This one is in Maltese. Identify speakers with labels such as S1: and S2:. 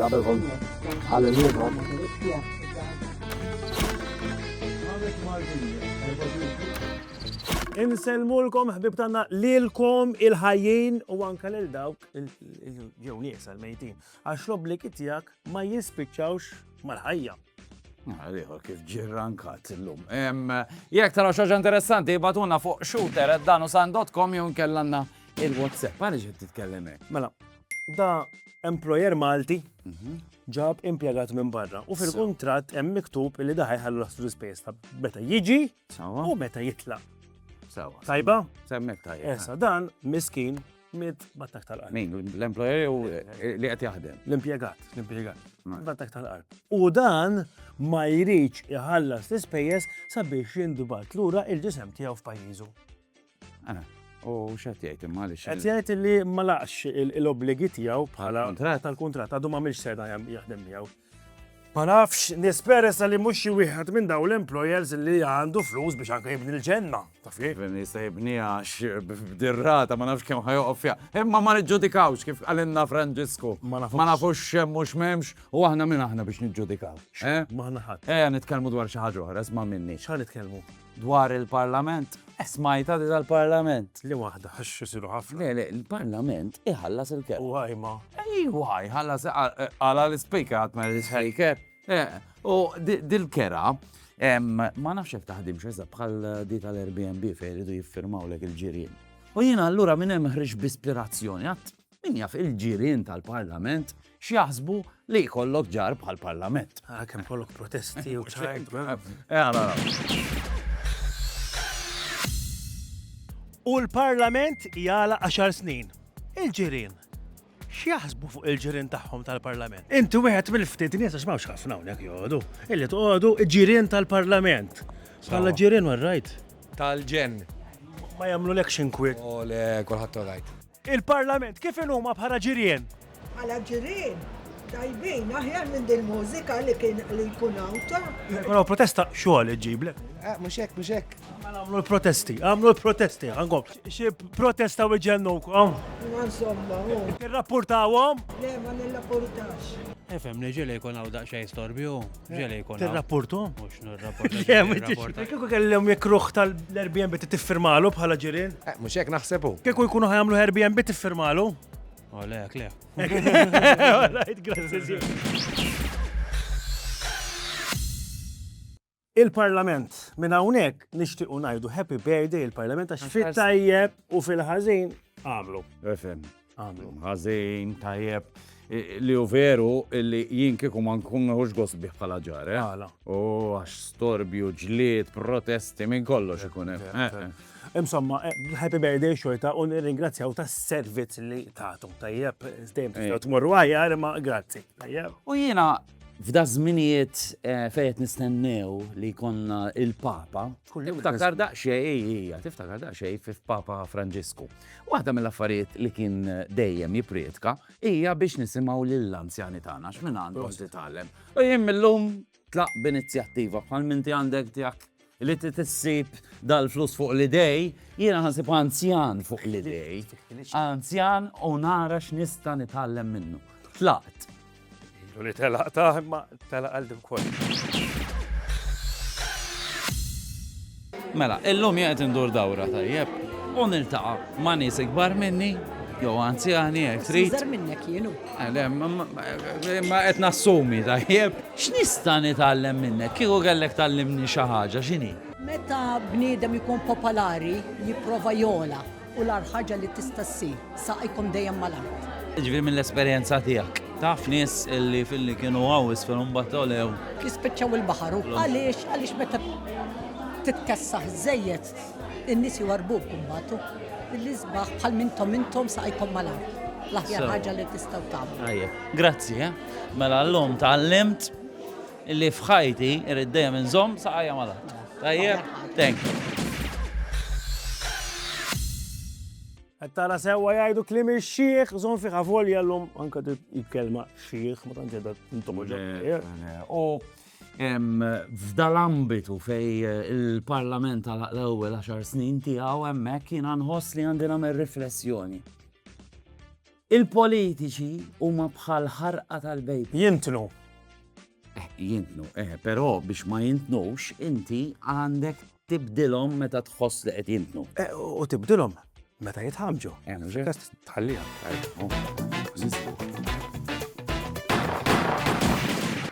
S1: qabelhom ħallinihom.
S2: Inselmulkom ħbib tagħna lilkom il-ħajjin u anke lil dawk jew nies għall-mejtin għax l-obbligi tiegħek ma jispiċċawx mal-ħajja.
S3: Għaliħu kif ġirrankat l-lum. Jek taraw xaġa interessanti, batuna fuq shooter@danusan.com jew nkellanna il-WhatsApp. Għalli ġed titkellemek.
S2: Mela, da employer Malti ġab impjegat minn barra u fil-kuntratt hemm miktub li da ħajħallu l-ispejjeż ta' meta jiġi u meta jitlaq. Tajba?
S3: Semmek tajba.
S2: Esa dan miskin mit battak tal-qalb.
S3: Min, l-employer u li qed jaħdem?
S2: L-impjegat. Battak tal-qalb. U dan ma jridx iħallas l-ispejjeż sabiex jindubat lura il-ġisem tiegħu f'pajjiżu.
S3: U x'qed jgħid imma għaliex?
S2: Qed jgħid li ma laqx l-obbligi tiegħu bħala tal-kuntratt għadu m'għamilx sena jaħdem miegħu. Ma nafx, nisperessa li mhux xi wieħed minn dawn l-employers li għandu flus biex anke jibni l-ġenna. Taf kif?
S3: Nista' jibniha b'dirrata ma nafx kemm ħajoqgħod fiha. Imma ma niġġudikawx kif qalilna Franġisku. Ma nafux hemm mhux m'hemmx u aħna min aħna biex niġġudikaw.
S2: Ma ħadd.
S3: Nitkellmu dwar xi ħaġa oħra, isma' minni.
S2: X'ħan nitkellmu?
S3: Dwar il-Parlament. Smajta tal-Parlament.
S2: Li waħda ħax isiru ħafna.
S3: Le, il-Parlament iħallas il-kelb.
S2: Waj ma.
S3: Waj, ħallas għala l-speaker għatma l-speaker. U dil-kera, ma nafx jek taħdim xezza bħal di tal-Airbnb fej rridu jiffirmaw lek il-ġirien. U jiena allura minn hemm ħriġ b'ispirazzjoni għat min jaf il-ġirien tal-Parlament x'jaħsbu li jkollok ġar bħal-Parlament.
S2: Kemm kollok protesti u ċajt. U l-Parlament jala 10 snin. Il-ġirien. X'jaħsbu fuq il-ġirien tagħhom tal-Parlament? Inti wieħed mill-ftit nies għax m'hawnx ħafna hawnhekk jgħodu. Illi toqgħodu ġirien tal-Parlament. Bħala ġirien warrajt.
S4: Tal-ġen.
S2: Ma jagħmlu lek x'inkwiet.
S4: U le kulħadd rajt.
S2: Il-Parlament kif huma bħala ġirien?
S5: Bħala ġirien. Tajbin, aħjar minn dil-mużika li jkun awta.
S2: Għaraw protesta xogħol iġiblek.
S4: Mhux hekk.
S2: Għamlu l-protesti, għangom. Xie protesta u ġennukom?
S5: Ma insomma,
S2: Tirrapportawhom?
S5: Le, ma nirrapportax.
S6: Efem, li ġele jkun għaw daqxaj storbju, ġele jkun għaw.
S2: Tirrapportom?
S6: Mux nirrapporta.
S2: Kieku kellhom jekruħ tal-Airbnb tiffirmalu bħala ġirien?
S4: Mhux hekk naħsebu.
S2: Kieku jkunu ħajamlu Airbnb tiffirmalu?
S6: Oh, lek.
S2: Alright, grazie. Il-Parlament, minn hawnhekk nixtiequ ngħidu happy birthday il-Parlament għax fit-tajjeb u fil-ħażin għamlu. Għamlu.
S3: Ħażin, tajjeb. Li u veru li jien kieku ma nkunux gost bih bħala ġar, U għax storbju, ġlied, protesti minn kollox ikun hemm.
S2: Insomma, happy birthday xorta u nirringrazzjaw tas-servizz li tagħtu. Tajjeb, dejjem tmorru għajjar ma grazzi. Tajjeb.
S3: U jiena f'da żminijiet fejn nistennew li jkollna il-Papa, tiftakar daqsxejn f'Papa Franġisku. Waħda mill-affarijiet li kien dejjem jippretka hija biex nisimgħu lill-anzjani tagħna x'minn għandhom titgħallem. U jien millum tlaq b'inizjattiva bħal minti għandek tiegħek li tissib dal-flus fuq l-idej, jiena ħansib anzjan fuq l-idej. Anzjan u nara x'nista' nitgħallem minnu. Tlaqt.
S2: Li telaq ta' ma telaq għaldim kol.
S3: Mela, illum jgħet indur dawra tajjeb. U niltaqa' ma' nies ikbar minni, jew anzjani jekk trid.
S5: Żar minnek jienu.
S3: Ma qed nassumi tajjeb. X'nista' nitgħallem minnek? Kieku kellek tallimni xi ħaġa x'inhi?
S5: Meta bniedem ikun popolari jipprova jola u l-ar ħaġa li tista' ssir saqajkom dejjem mal-art.
S3: Ġifieri mill-esperjenza tiegħek. Taf nies illi fil-li kienu għawis fil-mbatolew.
S5: Jispiċċaw il-baħaru. Għaliex meta titkessaħ żejjed in-nies jwarbuk kumbatu. Il-isbaħ bħal mintom saqajkom mal-art. L-aħjar ħaġa li tistgħu tagħmlu.
S3: Grazzi, mela llum tgħallimt illi f'ħajti irid dejjem inżomm saqajja mal-art. Tajjeb, thank you.
S2: Tara sewa jgħidu klim ix-xieħ, żomm fi ħavolja llum anke il-kelma xieħ, ma tantx qiegħda tintomoġa.
S3: U f'dal-ambitu fej il-Parlament tal-ewwel 10 snin tiegħu hemmhekk jiena nħoss li għandi nagħmel riflessjoni. Il-politiċi huma bħal ħarqa tal-bejb.
S2: Jintnu.
S3: Jintnu, però biex ma jintnux, inti għandek tibdilhom meta tħoss li qed jintnu.
S2: U tibdilhom meta jitħamġu.
S3: Mhux hekk?
S2: Tħallija.
S3: Oh,